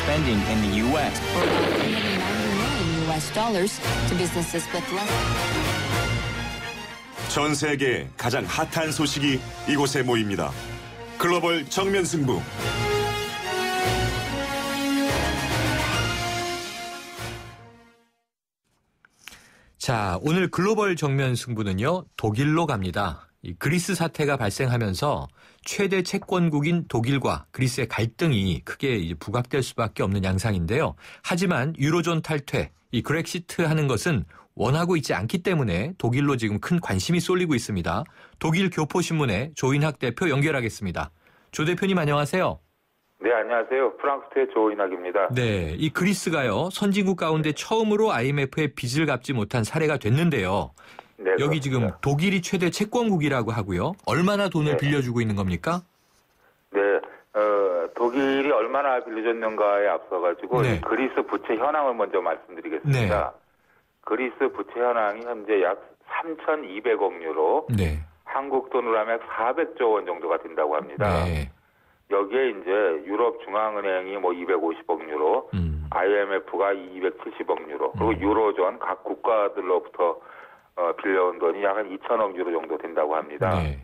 spending in the U.S. for about $390 million to businesses with less. 전 세계 가장 핫한 소식이 이곳에 모입니다. 글로벌 정면 승부. 자, 오늘 글로벌 정면 승부는요, 독일로 갑니다. 이 그리스 사태가 발생하면서 최대 채권국인 독일과 그리스의 갈등이 크게 이제 부각될 수밖에 없는 양상인데요. 하지만 유로존 탈퇴, 이 그렉시트 하는 것은 원하고 있지 않기 때문에 독일로 지금 큰 관심이 쏠리고 있습니다. 독일 교포신문의 조인학 대표 연결하겠습니다. 조 대표님 안녕하세요. 네, 안녕하세요. 프랑크푸르트의 조인학입니다. 네, 이 그리스가요, 선진국 가운데 처음으로 IMF의 빚을 갚지 못한 사례가 됐는데요. 네, 여기 그렇습니다. 지금 독일이 최대 채권국이라고 하고요. 얼마나 돈을 빌려주고 있는 겁니까? 네, 독일이 얼마나 빌려줬는가에 앞서가지고 네. 그리스 부채 현황을 먼저 말씀드리겠습니다. 그리스 부채 현황이 현재 약 3,200억 유로, 네. 한국 돈으로 하면 400조 원 정도가 된다고 합니다. 네. 여기에 이제 유럽 중앙은행이 뭐 250억 유로, IMF가 270억 유로, 그리고 유로존 각 국가들로부터 빌려온 돈이 약 한 2천억 유로 정도 된다고 합니다. 네.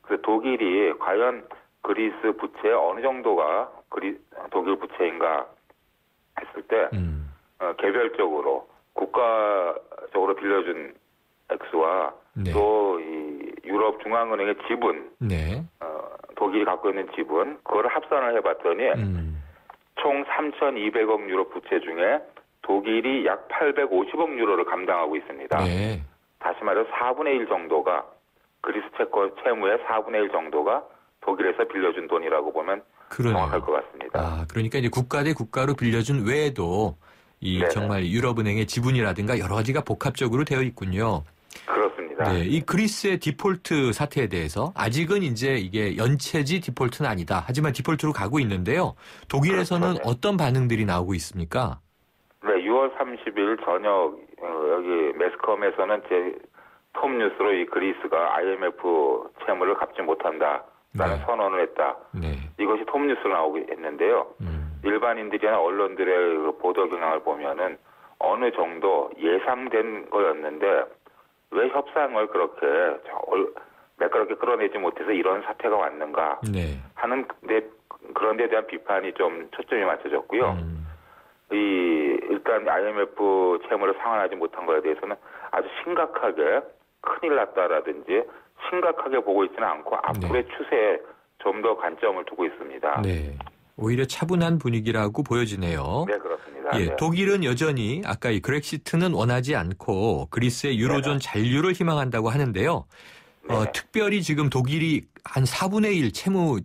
그래서 독일이 과연 그리스 부채 어느 정도가 독일 부채인가 했을 때 개별적으로 국가적으로 빌려준 액수와 네. 또 이 유럽 중앙은행의 지분, 네. 독일이 갖고 있는 지분, 그걸 합산을 해봤더니 총 3,200억 유로 부채 중에 독일이 약 850억 유로를 감당하고 있습니다. 네. 다시 말해서 4분의 1 정도가 그리스 채무의 4분의 1 정도가 독일에서 빌려준 돈이라고 보면 그러네요. 정확할 것 같습니다. 아, 그러니까 이제 국가 대 국가로 빌려준 외에도 이 네네. 정말 유럽은행의 지분이라든가 여러 가지가 복합적으로 되어 있군요. 그렇습니다. 네, 이 그리스의 디폴트 사태에 대해서 아직은 이제 이게 연체지 디폴트는 아니다. 하지만 디폴트로 가고 있는데요. 독일에서는 그렇죠. 어떤 반응들이 나오고 있습니까? 네, 6월 30일 저녁 여기 매스컴에서는 제 톱뉴스로 이 그리스가 IMF 채무를 갚지 못한다라는 네. 선언을 했다. 네. 이것이 톱뉴스로 나오게 했는데요. 일반인들이나 언론들의 그 보도 경향을 보면은 어느 정도 예상된 거였는데 왜 협상을 그렇게 매끄럽게 끌어내지 못해서 이런 사태가 왔는가 네. 하는 그런 데 대한 비판이 좀 초점이 맞춰졌고요. 일단 IMF 채무를 상환하지 못한 것에 대해서는 아주 심각하게 큰일 났다라든지 심각하게 보고 있지는 않고 앞으로의 추세에 좀 더 관점을 두고 있습니다. 네. 오히려 차분한 분위기라고 보여지네요. 네, 그렇습니다. 예, 네. 독일은 여전히 아까 이 그렉시트는 원하지 않고 그리스의 유로존 잔류를 희망한다고 하는데요. 특별히 지금 독일이 한 4분의 1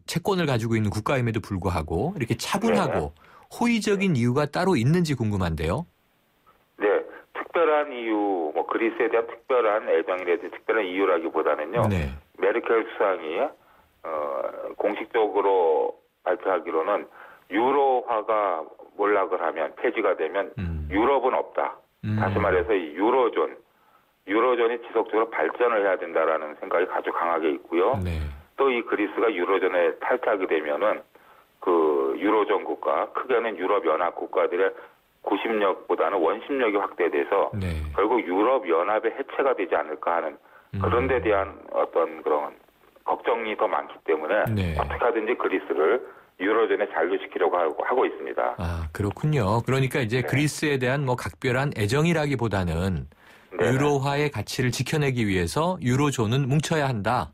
채권을 가지고 있는 국가임에도 불구하고 이렇게 차분하고 호의적인 이유가 따로 있는지 궁금한데요. 네, 특별한 이유, 뭐 그리스에 대한 특별한 애정이라든지 특별한 이유라기보다는요. 네. 메르켈 수상이 공식적으로 발표하기로는 유로화가 몰락을 하면 폐지가 되면 유럽은 없다. 다시 말해서 이 유로존이 지속적으로 발전을 해야 된다라는 생각이 아주 강하게 있고요. 네. 또 이 그리스가 유로존에 탈퇴하게 되면은 그 유로존 국가, 크게는 유럽 연합 국가들의 구심력보다는 원심력이 확대돼서 네. 결국 유럽 연합의 해체가 되지 않을까 하는 그런 데 대한 어떤 그런 걱정이 더 많기 때문에 네. 어떻게 하든지 그리스를 유로존에 잔류시키려고 하고 있습니다. 아, 그렇군요. 그러니까 이제 그리스에 대한 뭐 각별한 애정이라기보다는 유로화의 가치를 지켜내기 위해서 유로존은 뭉쳐야 한다.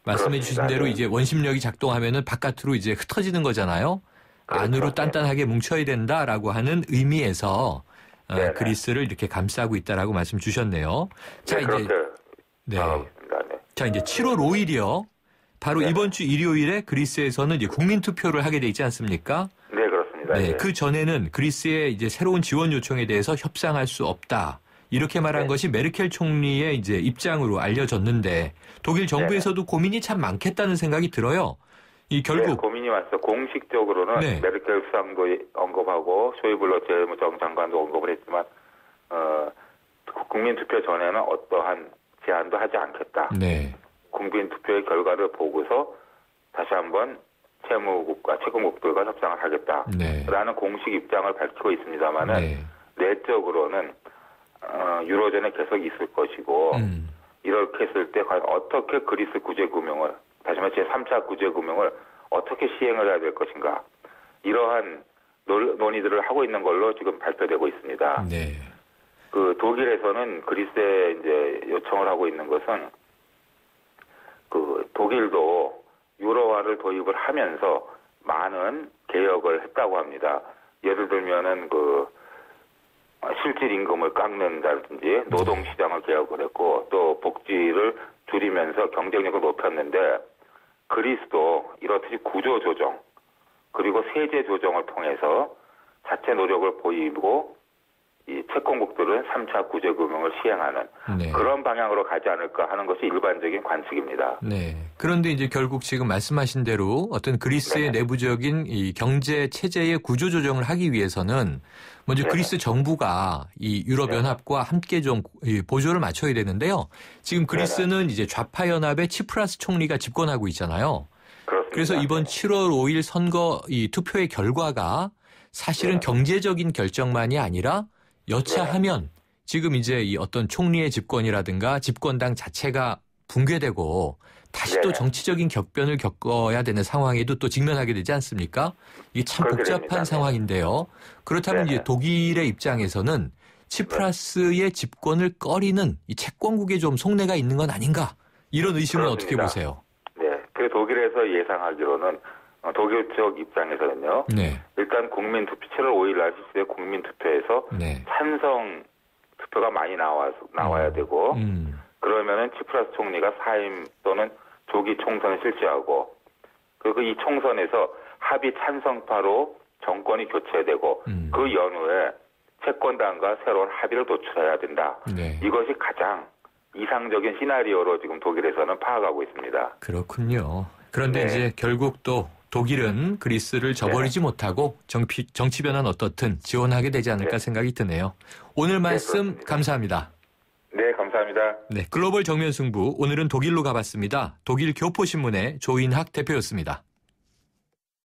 말씀해 주신 대로 이제 원심력이 작동하면은 바깥으로 이제 흩어지는 거잖아요. 그렇죠. 안으로 단단하게 뭉쳐야 된다라고 하는 의미에서 그리스를 이렇게 감싸고 있다라고 말씀 주셨네요. 자, 이제 자, 이제 7월 5일이요. 바로 이번 주 일요일에 그리스에서는 이제 국민 투표를 하게 돼 있지 않습니까? 네, 그렇습니다. 네, 그 전에는 그리스의 이제 새로운 지원 요청에 대해서 협상할 수 없다. 이렇게 말한 것이 메르켈 총리의 이제 입장으로 알려졌는데 독일 정부에서도 고민이 참 많겠다는 생각이 들어요. 이 결국 고민이 많죠. 공식적으로는 메르켈 수상도 언급하고 쇼이블러 재무장관도 언급을 했지만 국민 투표 전에는 어떠한 제안도 하지 않겠다. 네. 국민 투표의 결과를 보고서 다시 한번 채무국과 채권국들과 협상을 하겠다라는 공식 입장을 밝히고 있습니다만은 내적으로는 유로존에 계속 있을 것이고 이렇게 했을 때 과연 어떻게 그리스 구제금융을 다시 말해 제3차 구제금융을 어떻게 시행을 해야 될 것인가 이러한 논의들을 하고 있는 걸로 지금 발표되고 있습니다. 네. 그 독일에서는 그리스에 이제 요청을 하고 있는 것은 그 독일도 유로화를 도입을 하면서 많은 개혁을 했다고 합니다. 예를 들면은 그 실질 임금을 깎는다든지 노동 시장을 개혁을 했고 또 복지를 줄이면서 경쟁력을 높였는데 그리스도 이렇듯이 구조 조정 그리고 세제 조정을 통해서 자체 노력을 보이고 이 채권국들은 3차 구제금융을 시행하는 그런 방향으로 가지 않을까 하는 것이 일반적인 관측입니다. 네. 그런데 이제 결국 지금 말씀하신 대로 어떤 그리스의 내부적인 이 경제 체제의 구조 조정을 하기 위해서는 먼저 그리스 정부가 이 유럽연합과 함께 좀 보조를 맞춰야 되는데요. 지금 그리스는 이제 좌파 연합의 치프라스 총리가 집권하고 있잖아요. 그렇습니다. 그래서 이번 7월 5일 선거 이 투표의 결과가 사실은 경제적인 결정만이 아니라 여차하면 지금 이제 이 어떤 총리의 집권이라든가 집권당 자체가 붕괴되고 다시 또 정치적인 격변을 겪어야 되는 상황에도 또 직면하게 되지 않습니까? 이게 참 복잡한 됩니다. 상황인데요. 그렇다면 이제 독일의 입장에서는 치프라스의 집권을 꺼리는 이 채권국에 좀 속내가 있는 건 아닌가? 이런 의심은 어떻게 보세요? 네. 그 독일에서 예상하기로는 독일 쪽 입장에서는요. 일단 국민투표 7월 5일 날 실시된 국민투표에서 찬성 투표가 많이 나와야 되고 그러면은 치프라스 총리가 사임 또는 조기 총선을 실시하고 그리고 이 총선에서 합의 찬성파로 정권이 교체되고 그 연후에 채권당과 새로운 합의를 도출해야 된다. 이것이 가장 이상적인 시나리오로 지금 독일에서는 파악하고 있습니다. 그렇군요. 그런데 이제 결국 또 독일은 그리스를 저버리지 못하고 정치 변화는 어떻든 지원하게 되지 않을까 생각이 드네요. 오늘 말씀 감사합니다. 네, 감사합니다. 네, 글로벌 정면 승부 오늘은 독일로 가봤습니다. 독일 교포신문의 조인학 대표였습니다.